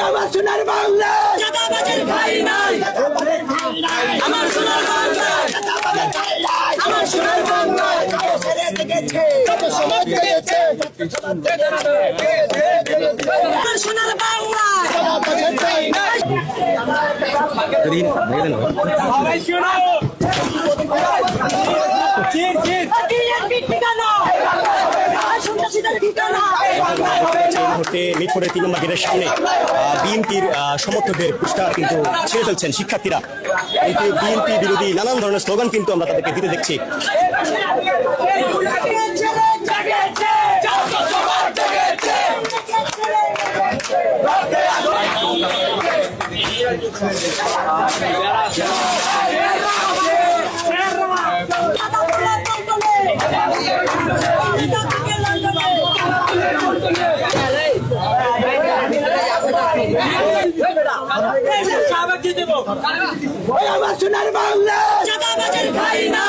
আমার সোনার বাংলা চাঁদাবাজের ভাই নাই, আমার সোনার বাংলা চাঁদাবাজের ভাই নাই, আমার সোনার বাংলা ছেড়ে গেছে, কত সময় গেছে, আমার সোনার বাংলা চাঁদাবাজের ভাই নাই। সবাই শোনো, চির চির ঠিকানা, সন্ত্রাসীদের ঠিকানা। মিরপুরের 3 নম্বর গেটের সামনে বিএনপির সমর্থকদের পোস্টার কিন্তু ছেড়ে ফেলছেন শিক্ষার্থীরা। এই যে বিএনপি বিরোধী নানান ধরনের স্লোগান কিন্তু আমরা তাদেরকে দিতে দেখছি। আমার সোনার বাংলা চাঁদাবাজের ভাই না।